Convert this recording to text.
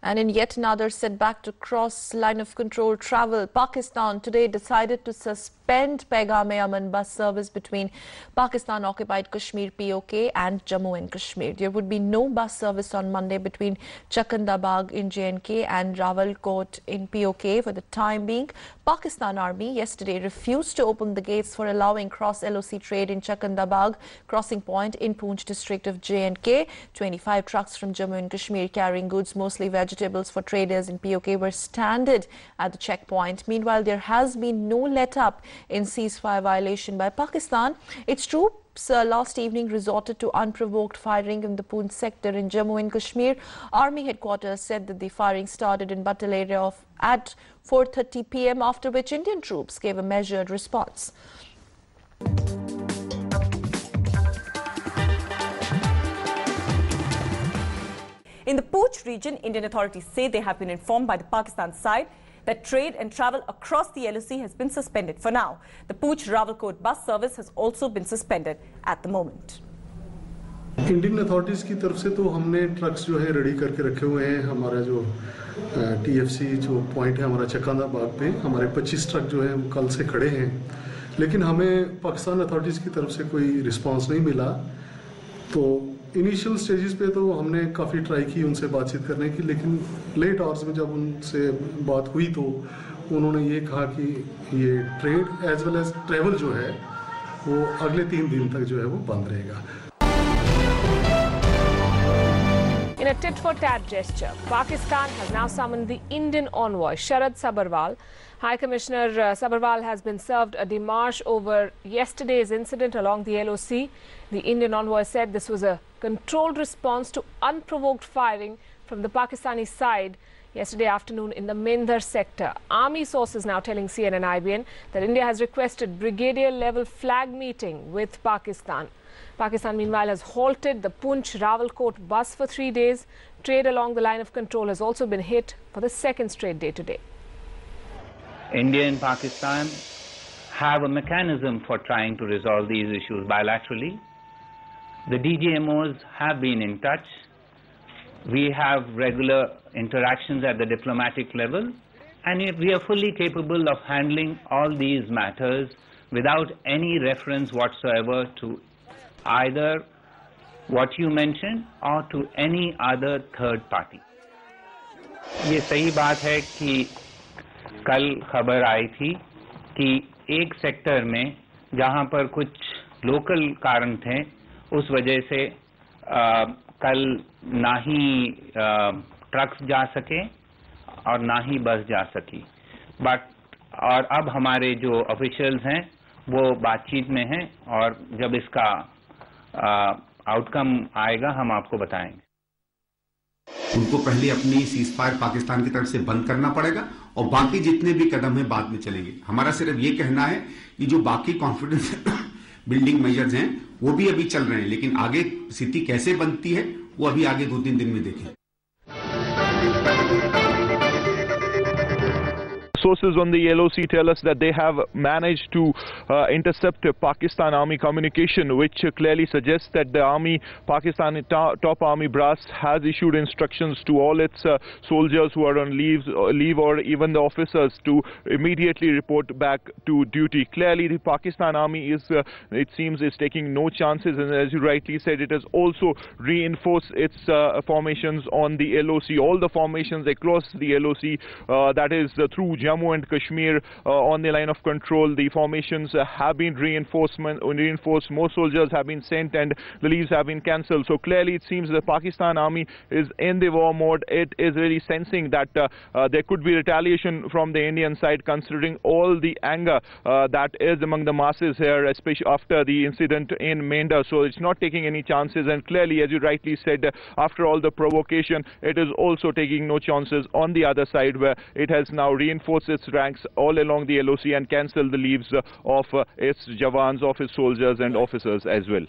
And in yet another setback to cross line of control travel, Pakistan today decided to suspend Paigam-e-Aman bus service between Pakistan-occupied Kashmir POK and Jammu and Kashmir. There would be no bus service on Monday between Chakandabagh in J&K and Rawalkot in POK for the time being. Pakistan Army yesterday refused to open the gates for allowing cross-LOC trade in Chakandabagh crossing point in Poonch district of J&K. 25 trucks from Jammu and Kashmir carrying goods, mostly vegetables for traders in POK, were stranded at the checkpoint. Meanwhile, there has been no let-up in ceasefire violation by Pakistan. Its troops last evening resorted to unprovoked firing in the Poonch sector in Jammu and Kashmir. Army headquarters said that the firing started in Batal area at 4:30 p.m. after which Indian troops gave a measured response. In the Poonch region, Indian authorities say they have been informed by the Pakistan side that trade and travel across the LOC has been suspended for now. The Poonch-Rawalkot bus service has also been suspended at the moment. Indian authorities की तरफ से तो हमने trucks जो है ready करके रखे हुए हैं. हमारा जो TFC जो पॉइंट है हमारा चकंदाबाग पे हमारे 25 ट्रक जो है कल से खड़े हैं, लेकिन हमें पाकिस्तान अथॉरिटीज़ की तरफ से कोई रिस्पांस नहीं मिला. तो इनिशियल स्टेजेस पे तो हमने काफ़ी ट्राई की उनसे बातचीत करने की, लेकिन लेट आवर्स में जब उनसे बात हुई तो उन्होंने ये कहा कि ये trade as well as travel जो है वो अगले 3 दिन तक जो है वो बंद रहेगा. In a tit-for-tat gesture, Pakistan has now summoned the Indian envoy, Sharad Sabharwal. High Commissioner Sabharwal has been served a démarche over yesterday's incident along the LOC. The Indian envoy said this was a controlled response to unprovoked firing from the Pakistani side yesterday afternoon in the Mendhar sector. Army sources now telling CNN-IBN that India has requested brigadier-level flag meeting with Pakistan. Pakistan, meanwhile, has halted the Poonch-Rawalkot bus for 3 days. Trade along the line of control has also been hit for the second straight day today. India and Pakistan have a mechanism for trying to resolve these issues bilaterally. The DGMOs have been in touch. We have regular interactions at the diplomatic level, and we are fully capable of handling all these matters without any reference whatsoever to either what you mentioned or to any other third party. ये सही बात है कि कल खबर आई थी कि एक सेक्टर में जहां पर कुछ लोकल कारण थे उस वजह से कल ना ही ट्रक्स जा सके और ना ही बस जा सकी. और अब हमारे जो ऑफिशियल्स हैं वो बातचीत में हैं और जब इसका आउटकम आएगा हम आपको बताएंगे. उनको पहले अपनी सीजफायर पाकिस्तान की तरफ से बंद करना पड़ेगा और बाकी जितने भी कदम हैं बाद में चलेंगे. हमारा सिर्फ ये कहना है कि जो बाकी कॉन्फिडेंस बिल्डिंग मेजर्स हैं वो भी अभी चल रहे हैं, लेकिन आगे स्थिति कैसे बनती है वो अभी आगे 2-3 दिन में देखें. Sources on the LOC tell us that they have managed to intercept Pakistan Army communication, which clearly suggests that the Army, Pakistani top Army brass has issued instructions to all its soldiers who are on leave or even the officers to immediately report back to duty. Clearly, the Pakistan Army is, it seems, is taking no chances, and as you rightly said, it has also reinforced its formations on the LOC. All the formations across the LOC, that is through Jammu and Kashmir on the line of control, the formations have been reinforced. More soldiers have been sent and the leaves have been cancelled. So clearly it seems the Pakistan Army is in the war mode. It is really sensing that there could be retaliation from the Indian side, considering all the anger that is among the masses here, especially after the incident in Mendhar. So it's not taking any chances, and clearly, as you rightly said, after all the provocation, it is also taking no chances on the other side, where it has now reinforced its ranks all along the LOC and cancelled the leaves of its jawans, of its soldiers and officers as well.